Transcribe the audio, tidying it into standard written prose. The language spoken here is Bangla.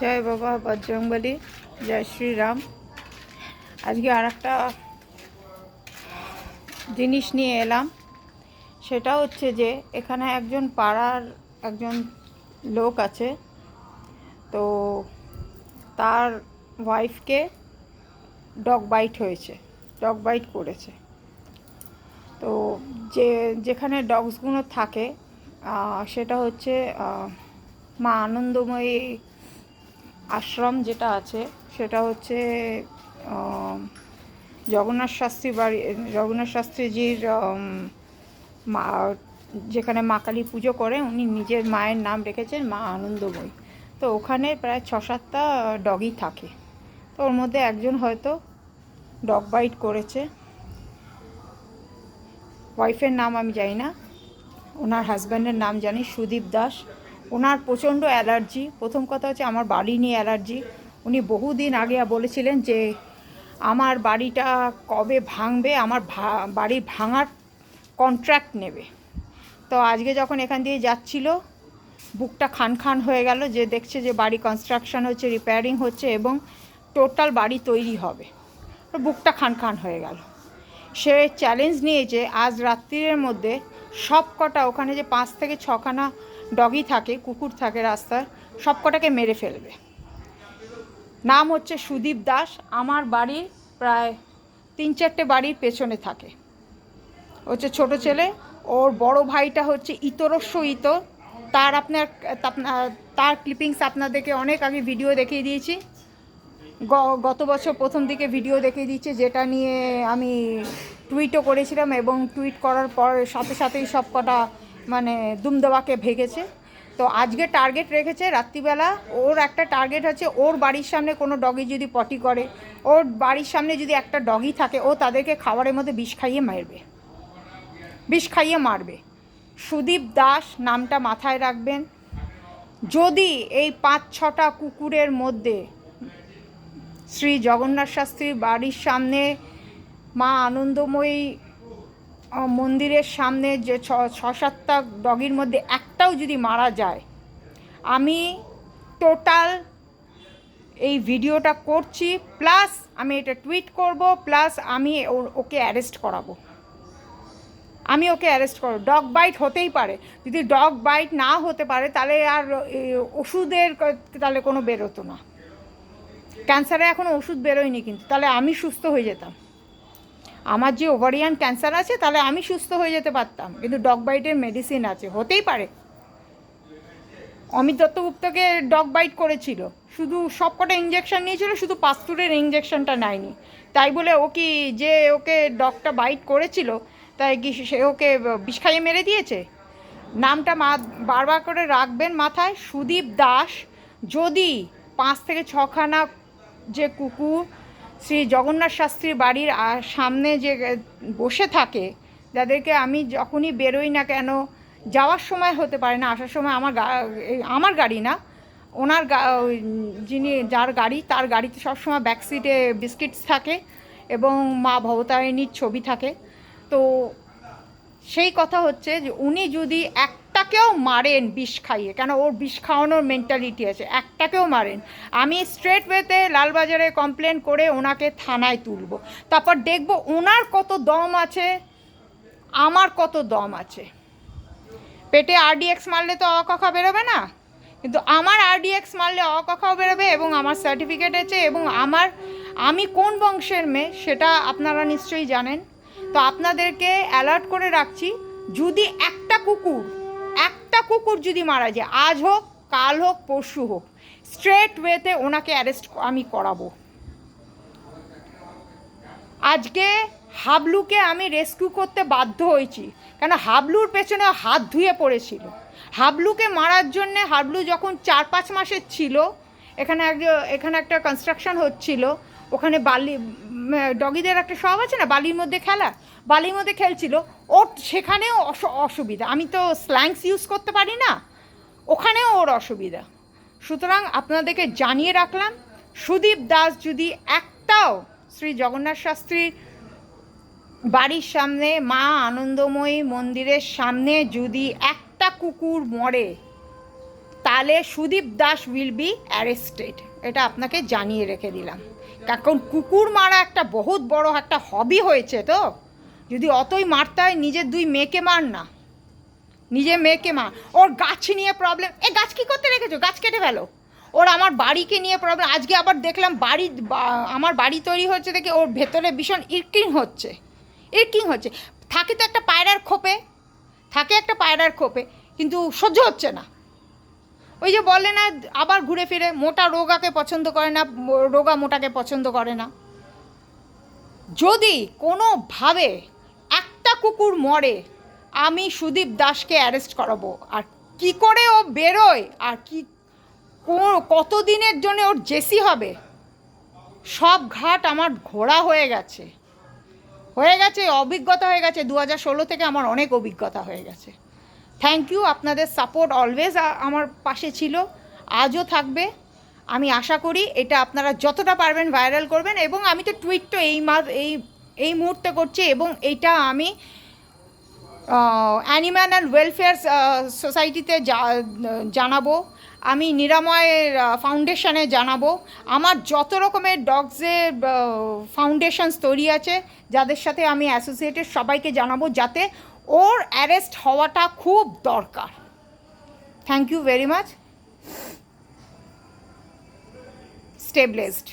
জয় বাবা বজরংবলী, জয় শ্রীরাম। আজকে আর একটা জিনিস নিয়ে এলাম। সেটা হচ্ছে যে এখানে একজন পাড়ার একজন লোক আছে, তো তার ওয়াইফকে ডগ বাইট হয়েছে, ডগ বাইট করেছে। তো যেখানে ডগসগুলো থাকে সেটা হচ্ছে মা আনন্দময়ী আশ্রম যেটা আছে, সেটা হচ্ছে জগন্নাথ শাস্ত্রী বাড়ি, জগন্নাথ শাস্ত্রীজির মা, যেখানে মা কালী পুজো করে উনি নিজের মায়ের নাম রেখেছেন মা আনন্দময়ী। তো ওখানে প্রায় 6-7টা ডগই থাকে। তো ওর মধ্যে একজন হয়তো ডগ বাইট করেছে। ওয়াইফের নাম আমি জানি না, ওনার হাজব্যান্ডের নাম জানি, সুদীপ দাস। ওনার প্রচণ্ড অ্যালার্জি। প্রথম কথা হচ্ছে আমার বাড়ি নিয়ে অ্যালার্জি। উনি বহুদিন আগে বলেছিলেন যে আমার বাড়িটা কবে ভাঙবে, আমার বাড়ির ভাঙার কন্ট্রাক্ট নেবে। তো আজকে যখন এখান দিয়ে যাচ্ছিল, বুকটা খান খান হয়ে গেল, যে দেখছে যে বাড়ি কনস্ট্রাকশন হচ্ছে, রিপেয়ারিং হচ্ছে এবং টোটাল বাড়ি তৈরি হবে। তো বুকটা খান খান হয়ে গেল। সে চ্যালেঞ্জ নিয়েছে আজ রাত্রির মধ্যে সব কটা, ওখানে যে 5 থেকে 6খানা ডগি থাকে, কুকুর থাকে রাস্তার, সব কটাকে মেরে ফেলবে। নাম হচ্ছে সুদীপ দাস। আমার বাড়ির প্রায় 3-4টে বাড়ির পেছনে থাকে। হচ্ছে ছোট ছেলে। ওর বড় ভাইটা হচ্ছে ইতরস্য ইতর। তার ক্লিপিংস আপনাদেরকে অনেক আগে ভিডিও দেখিয়ে দিয়েছি। গত বছর প্রথম দিকে ভিডিও দেখিয়ে দিচ্ছে, যেটা নিয়ে আমি টুইটও করেছিলাম এবং টুইট করার পর সাথে সাথেই সব কটা মানে দুমদাবাকে ভেঙেছে। তো আজকে টার্গেট রেখেছে রাত্রিবেলা। ওর একটা টার্গেট হচ্ছে ওর বাড়ির সামনে কোনো ডগি যদি পটি করে, ওর বাড়ির সামনে যদি একটা ডগি থাকে, ও তাদেরকে খাবারের মধ্যে বিষ খাইয়ে মারবে। সুদীপ দাস নামটা মাথায় রাখবেন। যদি এই 5-6টা কুকুরের মধ্যে শ্রী জগন্নাথ শাস্ত্রীর বাড়ির সামনে মা আনন্দময়ী মন্দিরের সামনে যে 6-7টা ডগির মধ্যে একটাও যদি মারা যায়, আমি টোটাল এই ভিডিওটা করছি, প্লাস আমি এটা টুইট করব, প্লাস আমি ওকে অ্যারেস্ট করাবো। ডগ বাইট হতেই পারে। যদি ডগ বাইট না হতে পারে তাহলে আর ওষুধের তাহলে কোনো বেরোতো না। ক্যান্সারে এখনও ওষুধ বেরোয়নি, কিন্তু তাহলে আমি সুস্থ হয়ে যেতাম। আমার যে ওভারিয়ান ক্যান্সার আছে, তাহলে আমি সুস্থ হয়ে যেতে পারতাম, কিন্তু ডগ বাইটের মেডিসিন আছে, হতেই পারে। অমিত দত্তগুপ্তকে ডগ বাইট করেছিল, শুধু সব কটা ইঞ্জেকশন নিয়েছিল, শুধু পাস্তুরের ইঞ্জেকশনটা নেয়নি। তাই বলে ও কি যে ওকে ডগটা বাইট করেছিল তাই কি সে ওকে বিষ খাইয়ে মেরে দিয়েছে? নামটা বারবার করে রাখবেন মাথায়, সুদীপ দাস। যদি 5 থেকে 6খানা যে কুকুর শ্রী জগন্নাথ শাস্ত্রীর বাড়ির সামনে যে বসে থাকে, যাদেরকে আমি যখনই বেরোই না কেন, যাওয়ার সময় হতে পারে না, আসার সময় আমার গাড়ি না, ওনার যার গাড়ি, তার গাড়িতে সবসময় ব্যাক সিটে বিস্কিটস থাকে এবং মা ভবতারিণীর ছবি থাকে। তো সেই কথা হচ্ছে যে উনি যদি একটাকেও মারেন বিষ খাইয়ে, কেন ওর বিষ খাওয়ানোর মেন্টালিটি আছে, একটাকেও মারেন, আমি স্ট্রেট ওয়েতে লালবাজারে কমপ্লেন করে ওনাকে থানায় তুলব। তারপর দেখব ওনার কত দম আছে, আমার কত দম আছে। পেটে আরডিএক্স মারলে তো অকখা বেরোবে না, কিন্তু আমার আরডিএক্স মারলে অকখাও বেরোবে এবং আমার সার্টিফিকেট আছে এবং আমি কোন বংশের মেয়ে সেটা আপনারা নিশ্চয়ই জানেন। তো আপনাদেরকে অ্যালার্ট করে রাখছি, যদি একটা কুকুর যদি মারা যায়, আজ হোক, কাল হোক, পরশু হোক, স্ট্রেট ওয়েতে ওনাকে অ্যারেস্ট আমি করাবো। আজকে হাবলুকে আমি রেস্কিউ করতে বাধ্য হয়েছি, কেন হাবলুর পেছনে হাত ধুয়ে পড়েছিল। হাবলুকে মারার জন্যে, হাবলু যখন 4-5 মাসের ছিল, এখানে একটা কনস্ট্রাকশন হচ্ছিল, ওখানে বালি, ডগিদের একটা স্বভাব আছে না, বালির মধ্যে খেলছিল, ওর সেখানেও অসুবিধা। আমি তো স্ল্যাংস ইউজ করতে পারি না, ওখানেও ওর অসুবিধা। সুতরাং আপনাদেরকে জানিয়ে রাখলাম, সুদীপ দাস যদি একটাও শ্রী জগন্নাথ শাস্ত্রীর বাড়ির সামনে মা আনন্দময়ী মন্দিরের সামনে যদি একটা কুকুর মরে, তাহলে তাহলে Sudip Das will be arrested, এটা আপনাকে জানিয়ে রেখে দিলাম। কারণ কুকুর মারা একটা বহুত বড় একটা হবি হয়েছে, তো যদি অতই মারতে হয় নিজের 2 মেয়েকে মার না, নিজের মেয়েকে মার। ওর গাছ নিয়ে প্রবলেম, গাছ কী করতে রেখেছো, গাছ কেটে ফেলো। ওর আমার বাড়িকে নিয়ে প্রবলেম, আজকে আবার দেখলাম আমার বাড়ি তৈরি হচ্ছে দেখে ওর ভেতরে ভীষণ ইরকিং হচ্ছে। থাকে তো একটা পায়রার খোপে, কিন্তু সহ্য হচ্ছে না। ওই যে বলে না, আবার ঘুরে ফিরে মোটা রোগাকে পছন্দ করে না, রোগা মোটাকে পছন্দ করে না। যদি কোনোভাবে একটা কুকুর মরে, আমি সুদীপ দাসকে অ্যারেস্ট করাবো। আর কি করে ও বেরোয় আর কত দিনের জন্য ওর জেসি হবে, সব ঘাট আমার ঘোরা হয়ে গেছে, অভিজ্ঞতা হয়ে গেছে। 2016 থেকে আমার অনেক অভিজ্ঞতা হয়ে গেছে। থ্যাংক ইউ, আপনাদের সাপোর্ট অলওয়েজ আমার পাশে ছিল, আজও থাকবে। আমি আশা করি এটা আপনারা যতটা পারবেন ভাইরাল করবেন, এবং আমি তো টুইট তো এই মুহূর্তে করছি, এবং এইটা আমি অ্যানিম্যাল অ্যান্ড ওয়েলফেয়ার সোসাইটিতে জানাবো, আমি নিরাময়ের ফাউন্ডেশনে জানাবো, আমার যত রকমের ডগসের ফাউন্ডেশনস তৈরি আছে যাদের সাথে আমি অ্যাসোসিয়েটেড, সবাইকে জানাবো, যাতে ওর অ্যারেস্ট হওয়াটা খুব দরকার। Thank you very much, stay blessed.